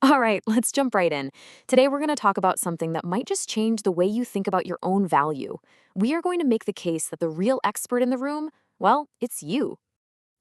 All right, let's jump right in. Today, we're going to talk about something that might just change the way you think about your own value. We are going to make the case that the real expert in the room, well, it's you.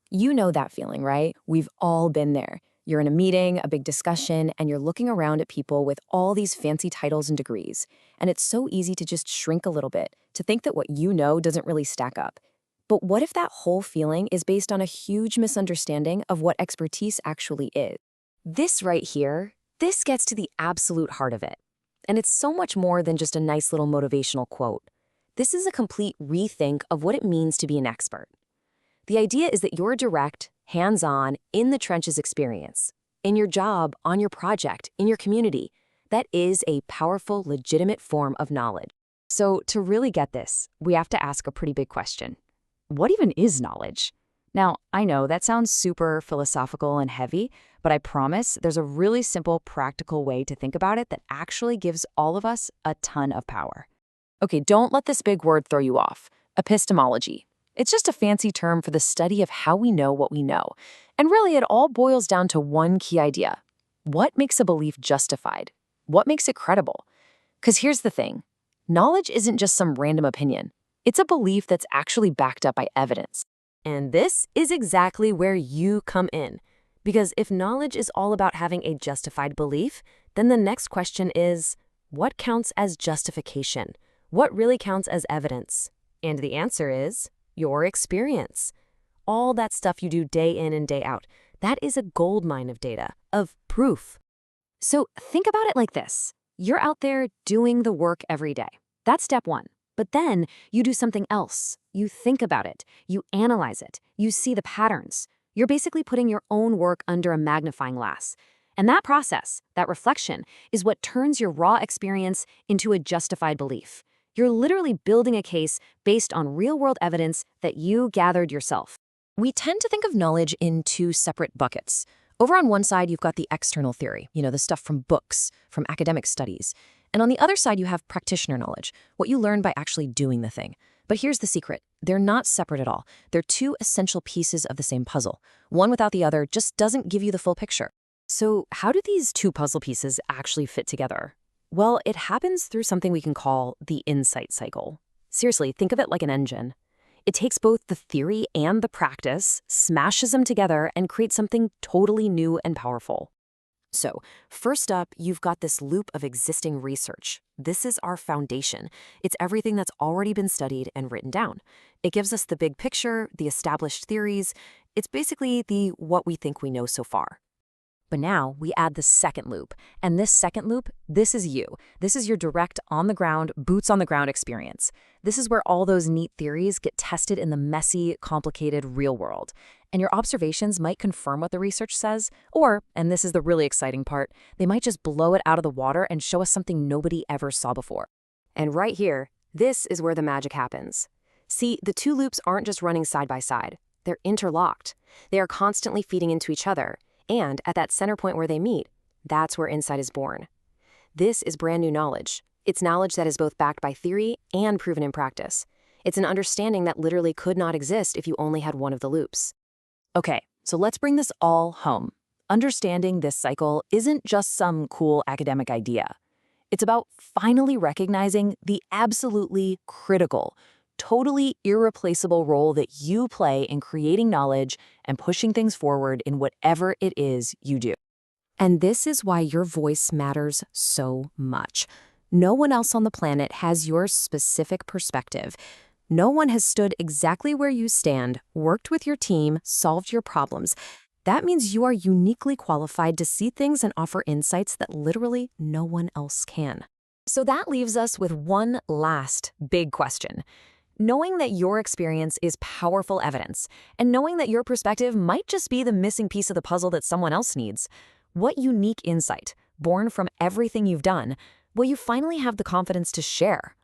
You know that feeling, right? We've all been there. You're in a meeting, a big discussion, and you're looking around at people with all these fancy titles and degrees. And it's so easy to just shrink a little bit, to think that what you know doesn't really stack up. But what if that whole feeling is based on a huge misunderstanding of what expertise actually is? This right here, this gets to the absolute heart of it. And it's so much more than just a nice little motivational quote. This is a complete rethink of what it means to be an expert. The idea is that your direct, hands-on, in-the-trenches experience, in your job, on your project, in your community, that is a powerful, legitimate form of knowledge. So to really get this, we have to ask a pretty big question. What even is knowledge? Now, I know that sounds super philosophical and heavy, but I promise there's a really simple, practical way to think about it that actually gives all of us a ton of power. Okay, don't let this big word throw you off. Epistemology. It's just a fancy term for the study of how we know what we know. And really, it all boils down to one key idea. What makes a belief justified? What makes it credible? Because here's the thing. Knowledge isn't just some random opinion. It's a belief that's actually backed up by evidence. And this is exactly where you come in. Because if knowledge is all about having a justified belief, then the next question is, what counts as justification? What really counts as evidence? And the answer is your experience. All that stuff you do day in and day out, that is a goldmine of data, of proof. So think about it like this. You're out there doing the work every day. That's step one. But then you do something else. You think about it. You analyze it. You see the patterns. You're basically putting your own work under a magnifying glass. And that process, that reflection, is what turns your raw experience into a justified belief. You're literally building a case based on real-world evidence that you gathered yourself. We tend to think of knowledge in two separate buckets. Over on one side, you've got the external theory, the stuff from books, from academic studies. And on the other side, you have practitioner knowledge, what you learn by actually doing the thing. But here's the secret. They're not separate at all. They're two essential pieces of the same puzzle. One without the other just doesn't give you the full picture. So how do these two puzzle pieces actually fit together? Well, it happens through something we can call the insight cycle. Seriously, think of it like an engine. It takes both the theory and the practice, smashes them together, and creates something totally new and powerful. So, first up, you've got this loop of existing research. This is our foundation. It's everything that's already been studied and written down. It gives us the big picture, the established theories. It's basically the what we think we know so far. But now we add the second loop. And this second loop, this is you. This is your direct on-the-ground, boots-on-the-ground experience. This is where all those neat theories get tested in the messy, complicated real world. And your observations might confirm what the research says, or, and this is the really exciting part, they might just blow it out of the water and show us something nobody ever saw before. And right here, this is where the magic happens. See, the two loops aren't just running side by side. They're interlocked. They are constantly feeding into each other. And at that center point where they meet, that's where insight is born. This is brand new knowledge. It's knowledge that is both backed by theory and proven in practice. It's an understanding that literally could not exist if you only had one of the loops. Okay, so let's bring this all home. Understanding this cycle isn't just some cool academic idea. It's about finally recognizing the absolutely critical, totally irreplaceable role that you play in creating knowledge and pushing things forward in whatever it is you do. And this is why your voice matters so much. No one else on the planet has your specific perspective. No one has stood exactly where you stand, worked with your team, solved your problems. That means you are uniquely qualified to see things and offer insights that literally no one else can. So that leaves us with one last big question. Knowing that your experience is powerful evidence, and knowing that your perspective might just be the missing piece of the puzzle that someone else needs, what unique insight, born from everything you've done, will you finally have the confidence to share?